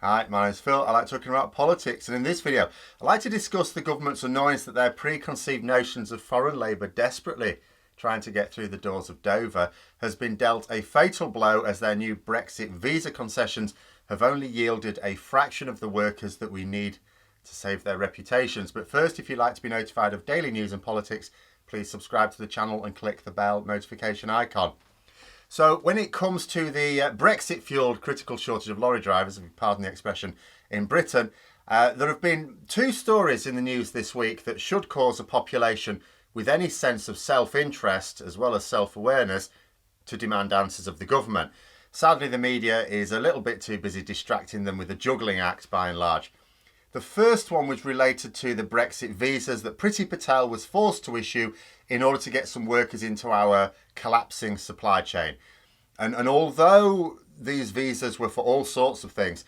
Hi, my name's Phil. I like talking about politics, and in this video I like to discuss the government's annoyance that their preconceived notions of foreign labour desperately trying to get through the doors of Dover has been dealt a fatal blow, as their new Brexit visa concessions have only yielded a fraction of the workers that we need to save their reputations. But first, if you'd like to be notified of daily news and politics, please subscribe to the channel and click the bell notification icon. So when it comes to the Brexit-fuelled critical shortage of lorry drivers, if you pardon the expression, in Britain, there have been two stories in the news this week that should cause a population with any sense of self-interest as well as self-awareness to demand answers of the government. Sadly, the media is a little bit too busy distracting them with a juggling act by and large. The first one was related to the Brexit visas that Priti Patel was forced to issue in order to get some workers into our collapsing supply chain. And although these visas were for all sorts of things,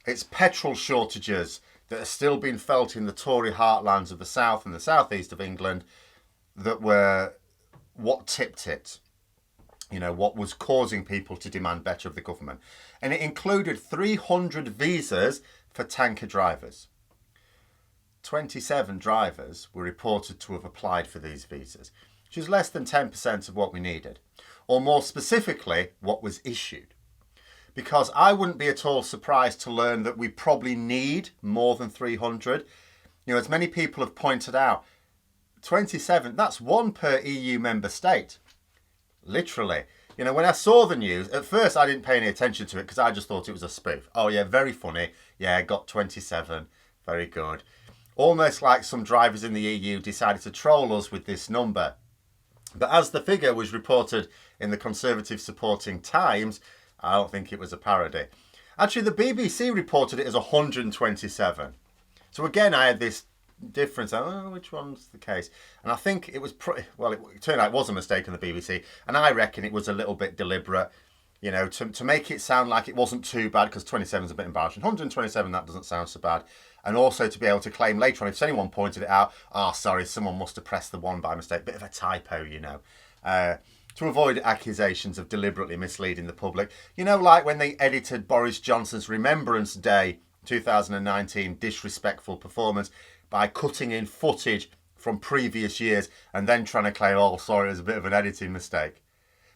it's petrol shortages that are still being felt in the Tory heartlands of the south and the southeast of England that were what tipped it. You know, what was causing people to demand better of the government. And it included 300 visas for tanker drivers. 27 drivers were reported to have applied for these visas, which is less than 10% of what we needed, or more specifically, what was issued. Because I wouldn't be at all surprised to learn that we probably need more than 300. You know, as many people have pointed out, 27, that's one per EU member state. Literally. You know, when I saw the news, at first I didn't pay any attention to it because I just thought it was a spoof. Oh yeah, very funny. Yeah, got 27. Very good. Almost like some drivers in the EU decided to troll us with this number. But as the figure was reported in the Conservative supporting Times, I don't think it was a parody. Actually, the BBC reported it as 127. So again, I had this difference. Oh, which one's the case? And I think it was, it turned out it was a mistake on the BBC. And I reckon it was a little bit deliberate, you know, to make it sound like it wasn't too bad, because 27 is a bit embarrassing. 127, that doesn't sound so bad. And also to be able to claim later on, if anyone pointed it out, oh, sorry, someone must have pressed the one by mistake. Bit of a typo, you know. To avoid accusations of deliberately misleading the public. You know, like when they edited Boris Johnson's Remembrance Day 2019 disrespectful performance by cutting in footage from previous years and then trying to claim, oh, sorry, it was a bit of an editing mistake.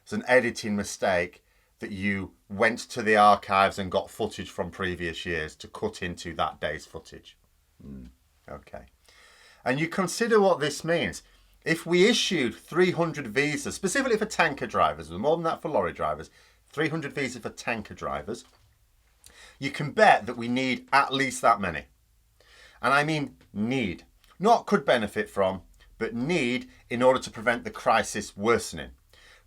It's an editing mistake that you went to the archives and got footage from previous years to cut into that day's footage. Okay. And you consider what this means. If we issued 300 visas, specifically for tanker drivers, more than that for lorry drivers, 300 visas for tanker drivers, you can bet that we need at least that many. And I mean need. Not could benefit from, but need in order to prevent the crisis worsening.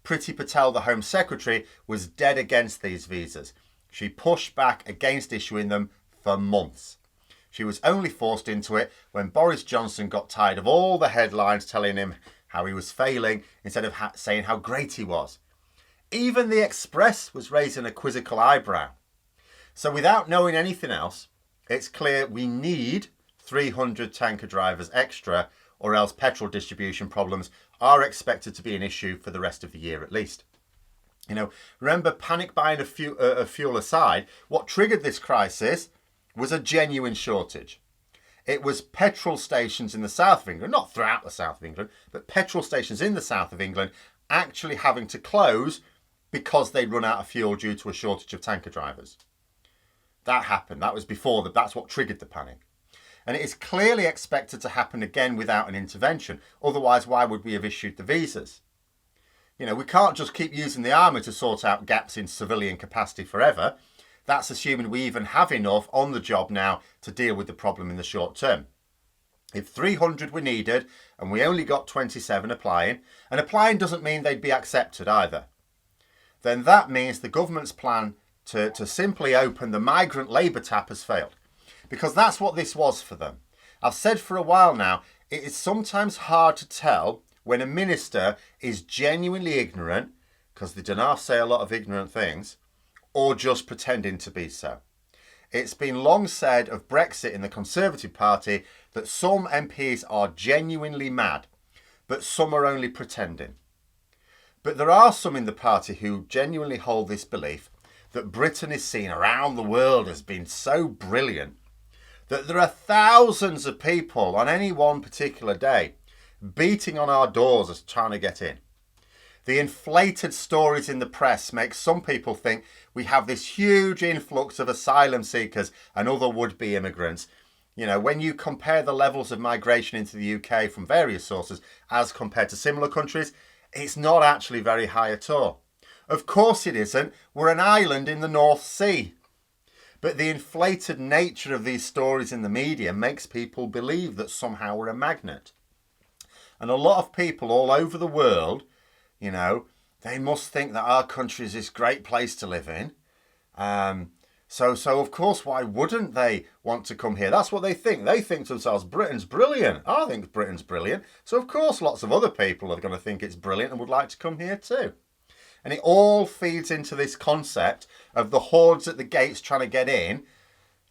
Priti Patel, the Home Secretary, was dead against these visas. She pushed back against issuing them for months. She was only forced into it when Boris Johnson got tired of all the headlines telling him how he was failing instead of saying how great he was. Even the Express was raising a quizzical eyebrow. So without knowing anything else, it's clear we need 300 tanker drivers extra, or else petrol distribution problems are expected to be an issue for the rest of the year at least. You know, remember, panic buying of fuel aside, what triggered this crisis was a genuine shortage. It was petrol stations in the south of England, not throughout the south of England, but petrol stations in the south of England actually having to close because they'd run out of fuel due to a shortage of tanker drivers. That happened. That was before that's what triggered the panic. And it is clearly expected to happen again without an intervention. Otherwise, why would we have issued the visas? You know, we can't just keep using the army to sort out gaps in civilian capacity forever. That's assuming we even have enough on the job now to deal with the problem in the short term. If 300 were needed and we only got 27 applying, and applying doesn't mean they'd be accepted either, then that means the government's plan to simply open the migrant labour tap has failed. Because that's what this was for them. I've said for a while now, it is sometimes hard to tell when a minister is genuinely ignorant, because they don't say a lot of ignorant things, or just pretending to be so. It's been long said of Brexit in the Conservative Party that some MPs are genuinely mad, but some are only pretending. But there are some in the party who genuinely hold this belief, that Britain is seen around the world as being so brilliant that there are thousands of people on any one particular day beating on our doors as trying to get in. The inflated stories in the press make some people think we have this huge influx of asylum seekers and other would-be immigrants. You know, when you compare the levels of migration into the UK from various sources as compared to similar countries, it's not actually very high at all. Of course it isn't. We're an island in the North Sea. But the inflated nature of these stories in the media makes people believe that somehow we're a magnet. And a lot of people all over the world, you know, they must think that our country is this great place to live in. So of course, why wouldn't they want to come here? That's what they think. They think to themselves, Britain's brilliant. I think Britain's brilliant. So of course, lots of other people are going to think it's brilliant and would like to come here too. And it all feeds into this concept of the hordes at the gates trying to get in.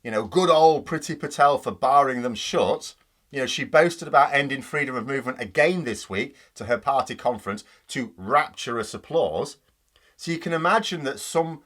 You know, good old Priti Patel for barring them shut. You know, she boasted about ending freedom of movement again this week to her party conference to rapturous applause. So you can imagine that some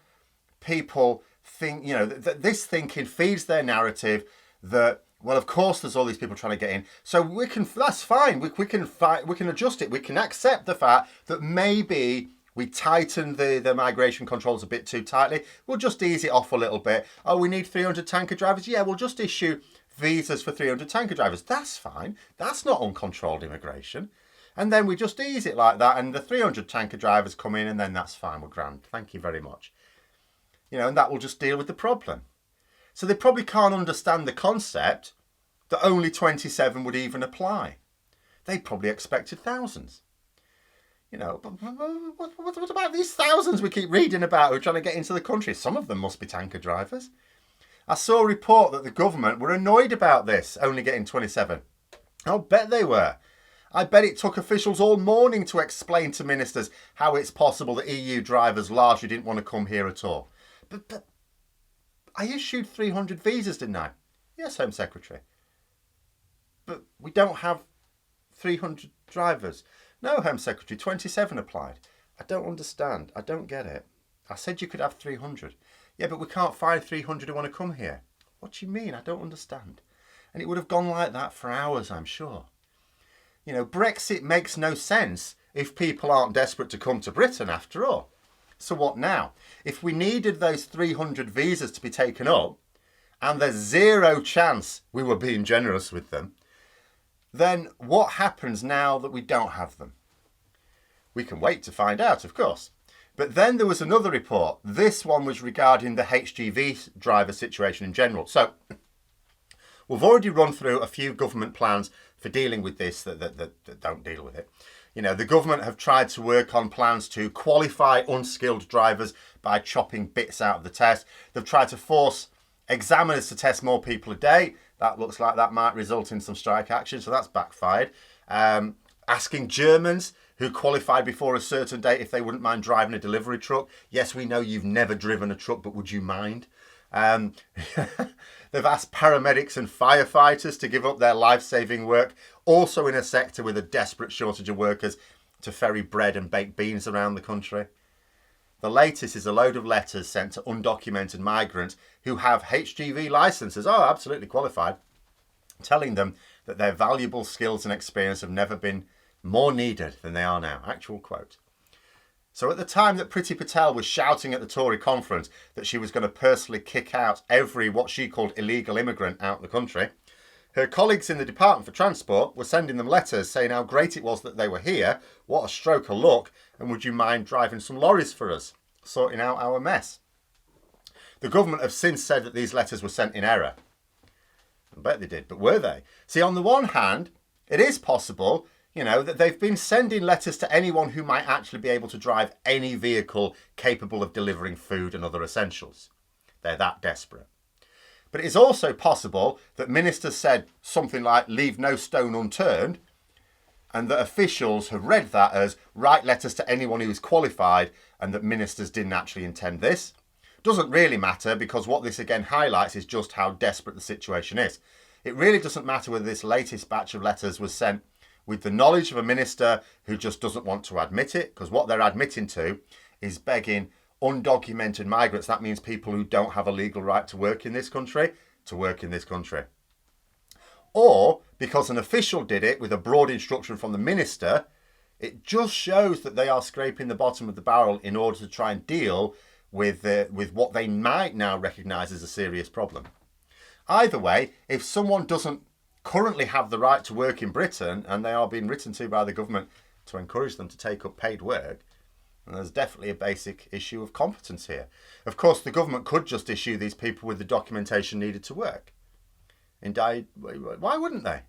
people think, you know, that this thinking feeds their narrative that, well, of course there's all these people trying to get in. So we can, that's fine. We can adjust it. We can accept the fact that maybe we tightened the migration controls a bit too tightly. We'll just ease it off a little bit. Oh, we need 300 tanker drivers. Yeah, we'll just issue visas for 300 tanker drivers. That's fine. That's not uncontrolled immigration. And then we just ease it like that, and the 300 tanker drivers come in, and then that's fine. We're grand. Thank you very much. You know, and that will just deal with the problem. So they probably can't understand the concept that only 27 would even apply. They probably expected thousands. You know, but what about these thousands we keep reading about who are trying to get into the country? Some of them must be tanker drivers. I saw a report that the government were annoyed about this, only getting 27. I'll bet they were. I bet it took officials all morning to explain to ministers how it's possible that EU drivers largely didn't want to come here at all. But I issued 300 visas, didn't I? Yes, Home Secretary. But we don't have 300 drivers. No, Home Secretary, 27 applied. I don't understand. I don't get it. I said you could have 300. Yeah, but we can't find 300 who want to come here. What do you mean? I don't understand. And it would have gone like that for hours, I'm sure. You know, Brexit makes no sense if people aren't desperate to come to Britain after all. So what now? If we needed those 300 visas to be taken up, and there's zero chance we were being generous with them, then what happens now that we don't have them? We can wait to find out, of course. But then there was another report. This one was regarding the HGV driver situation in general. So we've already run through a few government plans for dealing with this that don't deal with it. You know, the government have tried to work on plans to qualify unskilled drivers by chopping bits out of the test. They've tried to force examiners to test more people a day. That looks like that might result in some strike action, so that's backfired. Asking Germans who qualified before a certain date if they wouldn't mind driving a delivery truck. Yes, we know you've never driven a truck, but would you mind? They've asked paramedics and firefighters to give up their life-saving work, also in a sector with a desperate shortage of workers, to ferry bread and baked beans around the country. The latest is a load of letters sent to undocumented migrants who have HGV licenses, absolutely qualified, telling them that their valuable skills and experience have never been more needed than they are now. Actual quote. So at the time that Priti Patel was shouting at the Tory conference that she was going to personally kick out every what she called illegal immigrant out of the country, her colleagues in the Department for Transport were sending them letters saying how great it was that they were here, what a stroke of luck, and would you mind driving some lorries for us, sorting out our mess. The government have since said that these letters were sent in error. I bet they did, but were they? See, on the one hand, it is possible, you know, that they've been sending letters to anyone who might actually be able to drive any vehicle capable of delivering food and other essentials. They're that desperate. But it is also possible that ministers said something like, leave no stone unturned, and that officials have read that as write letters to anyone who is qualified, and that ministers didn't actually intend this. Doesn't really matter, because what this again highlights is just how desperate the situation is. It really doesn't matter whether this latest batch of letters was sent with the knowledge of a minister who just doesn't want to admit it, because what they're admitting to is begging undocumented migrants, that means people who don't have a legal right to work in this country, to work in this country. Or because an official did it with a broad instruction from the minister, it just shows that they are scraping the bottom of the barrel in order to try and deal with what they might now recognise as a serious problem. Either way, if someone doesn't currently have the right to work in Britain and they are being written to by the government to encourage them to take up paid work, then there's definitely a basic issue of competence here. Of course, the government could just issue these people with the documentation needed to work. Indeed, why wouldn't they?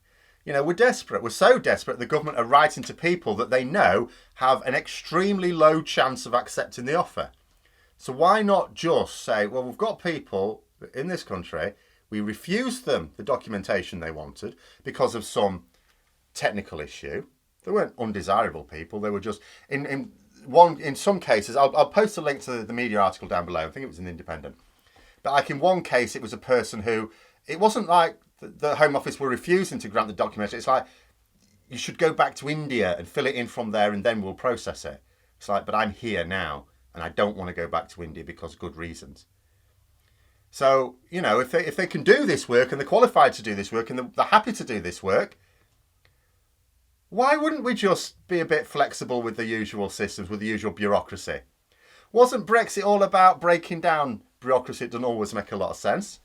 You know, we're desperate. We're so desperate the government are writing to people that they know have an extremely low chance of accepting the offer. So why not just say, well, we've got people in this country, we refused them the documentation they wanted because of some technical issue. They weren't undesirable people. They were just, in some cases, I'll post a link to the media article down below. I think it was in the Independent. But like in one case, it was a person who, it wasn't like the Home Office were refusing to grant the documentation. It's like, you should go back to India and fill it in from there and then we'll process it. It's like, but I'm here now and I don't want to go back to India because of good reasons. So, you know, if they can do this work and they're qualified to do this work and they're happy to do this work, why wouldn't we just be a bit flexible with the usual systems, with the usual bureaucracy? Wasn't Brexit all about breaking down bureaucracy? It doesn't always make a lot of sense.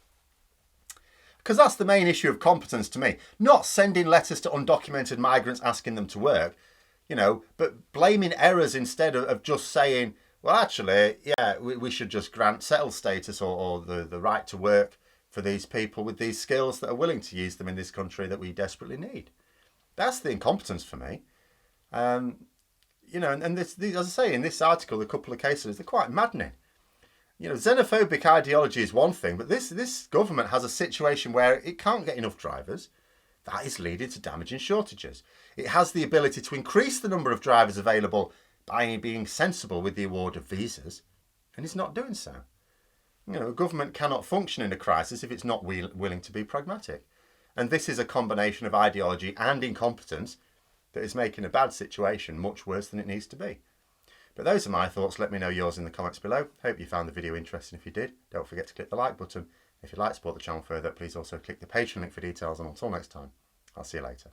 Because that's the main issue of competence to me. Not sending letters to undocumented migrants asking them to work, you know, but blaming errors instead of just saying, well, actually, yeah, we should just grant settled status or the right to work for these people with these skills that are willing to use them in this country that we desperately need. That's the incompetence for me. You know, and this, as I say, in this article, a couple of cases, they're quite maddening. You know, xenophobic ideology is one thing, but this government has a situation where it can't get enough drivers. That is leading to damaging shortages. It has the ability to increase the number of drivers available by being sensible with the award of visas, and it's not doing so. You know, a government cannot function in a crisis if it's not willing to be pragmatic. And this is a combination of ideology and incompetence that is making a bad situation much worse than it needs to be. But those are my thoughts. Let me know yours in the comments below. Hope you found the video interesting. If you did, don't forget to click the like button. If you'd like to support the channel further, please also click the Patreon link for details. And until next time, I'll see you later.